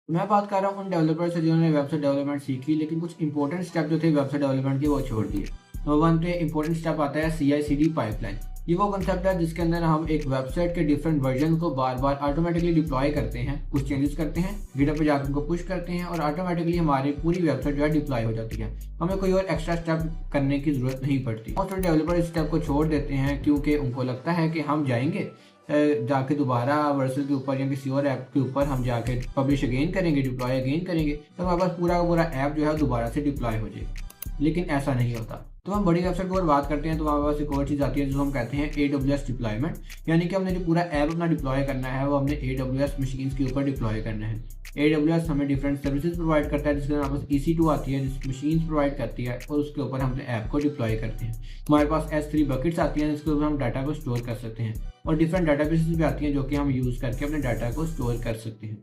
मैं बात कर रहा हूँ उन डेवलपर से जिन्होंने वेबसाइट डेवलपमेंट सीखी लेकिन कुछ इंपॉर्टेंट स्टेप जो थे वेबसाइट डेवलपमेंट के वो छोड़ दिए। नंबर वन पे इंपॉर्टेंट स्टेप आता है CI/CD पाइपलाइन। ये वो कंसेप्ट है जिसके अंदर हम एक वेबसाइट के डिफरेंट वर्जन को बार बार ऑटोमेटिकली डिप्लॉय करते हैं, कुछ चेंजेस करते हैं, गिटहब पे जाकर उनको पुश करते हैं और ऑटोमेटिकली हमारी पूरी वेबसाइट जो है डिप्लॉय हो जाती है। हमें कोई और एक्स्ट्रा स्टेप करने की जरूरत नहीं पड़ती। बहुत सारे डेवलपर इस स्टेप को छोड़ देते हैं क्योंकि उनको लगता है कि हम जाएंगे जाके दोबारा वर्सल के ऊपर या किसी और ऐप के ऊपर हम जाके पब्लिश अगेन करेंगे, डिप्लॉय अगेन करेंगे, तो हमारे पास पूरा का पूरा ऐप जो है दोबारा से डिप्लॉय हो जाएगा। लेकिन ऐसा नहीं होता। तो हम बड़ी वेबसाइट की ओर बात करते हैं तो हमारे पास एक और चीज़ आती है जो हम कहते हैं AWS डिप्लॉयमेंट। यानी कि हमने जो पूरा ऐप अपना डिप्लॉय करना है वो हमने AWS मशीन्स के ऊपर डिप्लॉय करना है। AWS हमें डिफरेंट सर्विसेज प्रोवाइड करता है जिसके हमारे पास EC2 आती है जिस मशीन्स प्रोवाइड करती है और उसके ऊपर हम अपने ऐप को डिप्लॉय करते हैं। हमारे पास S3 बकेट्स आती हैं जिसके ऊपर हम डाटा को स्टोर कर सकते हैं और डिफरेंट डाटाबेसेस भी आती हैं जो कि हम यूज़ करके अपने डाटा को स्टोर कर सकते हैं।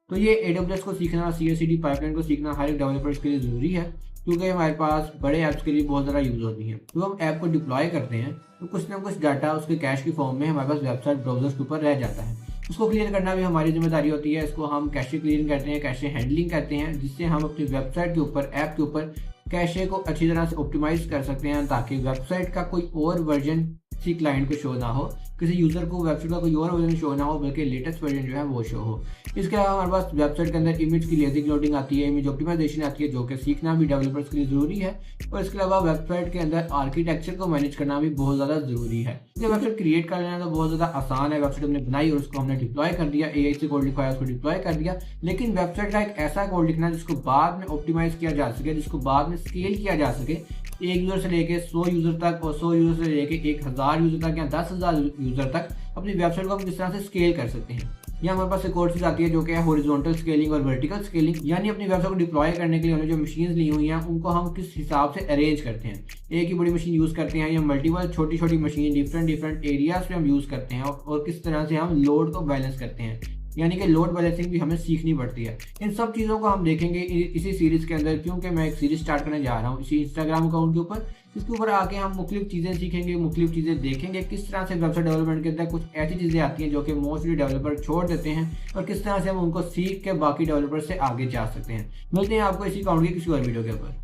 तो ये AWS को सीखना, CI/CD पाइपलाइन को सीखना हर एक डेवलपर्स के लिए ज़रूरी है क्योंकि हमारे पास बड़े ऐप्स के लिए बहुत ज़्यादा यूज़ होती हैं। तो हम ऐप को डिप्लॉय करते हैं तो कुछ ना कुछ डाटा उसके कैश की फॉर्म में हमारे पास वेबसाइट ब्राउजर्स के ऊपर रह जाता है। उसको क्लियर करना भी हमारी जिम्मेदारी होती है। इसको हम कैशे क्लियरिंग कहते हैं, कैशे हैंडलिंग कहते हैं, जिससे हम अपनी वेबसाइट के ऊपर, ऐप के ऊपर कैशे को अच्छी तरह से ऑप्टिमाइज कर सकते हैं ताकि वेबसाइट का कोई और वर्जन किसी क्लाइंट को शो ना हो, किसी यूज़र को वेबसाइट का कोई और वर्जन शो ना हो, बल्कि लेटेस्ट वर्जन जो है वो शो हो। इसके अलावा हमारे पास वेबसाइट के अंदर इमेज की लेजिंग लोडिंग आती है, इमेज ऑप्टिमाइजेशन आती है जो कि सीखना भी डेवलपर्स के लिए ज़रूरी है। और इसके अलावा वेबसाइट के अंदर आर्किटेक्चर को मैनेज करना भी बहुत ज़्यादा ज़रूरी है। जब वेबसाइट क्रिएट कर लेना तो बहुत ज़्यादा आसान है। वेबसाइट हमने बनाई और उसको हमने डिप्लॉय कर दिया, AI से कोड लिखवाया, उसको डिप्लॉय कर दिया। लेकिन वेबसाइट का एक ऐसा कोड लिखना जिसको बाद में ऑप्टिमाइज किया जा सके, जिसको बाद में स्केल किया जा सके, 1 यूज़र से लेके 100 यूज़र तक और 100 यूज़र से लेके 1000 यूज़र तक या 10,000 यूज़र तक अपनी वेबसाइट को हम किस तरह से स्केल कर सकते हैं। यहाँ हमारे पास एक और चीज़ आती है जो कि है हॉरिजॉन्टल स्केलिंग और वर्टिकल स्केलिंग। यानी अपनी वेबसाइट को डिप्लॉय करने के लिए हमने जो मशीन्स ली हुई हैं उनको हम किस हिसाब से अरेंज करते हैं। एक ही बड़ी मशीन यूज़ करते हैं या मल्टीपल छोटी छोटी मशीन डिफरेंट एरियाज पे हम यूज़ करते हैं और किस तरह से हम लोड को बैलेंस करते हैं। यानी कि लोड बैलेंसिंग भी हमें सीखनी पड़ती है। इन सब चीज़ों को हम देखेंगे इसी सीरीज़ के अंदर, क्योंकि मैं एक सीरीज़ स्टार्ट करने जा रहा हूँ इसी इंस्टाग्राम अकाउंट के ऊपर, जिसके ऊपर आके हम मुख्तलिफ चीज़ें सीखेंगे, मुख्तलिफ चीज़ें देखेंगे, किस तरह से वेबसाइट डेवलपमेंट के अंदर कुछ ऐसी चीज़ें आती हैं जो कि मोस्टली डेवलपर छोड़ देते हैं और किस तरह से हम उनको सीख के बाकी डेवलपर से आगे जा सकते हैं। मिलते हैं आपको इसी अकाउंट की किसी और वीडियो के ऊपर।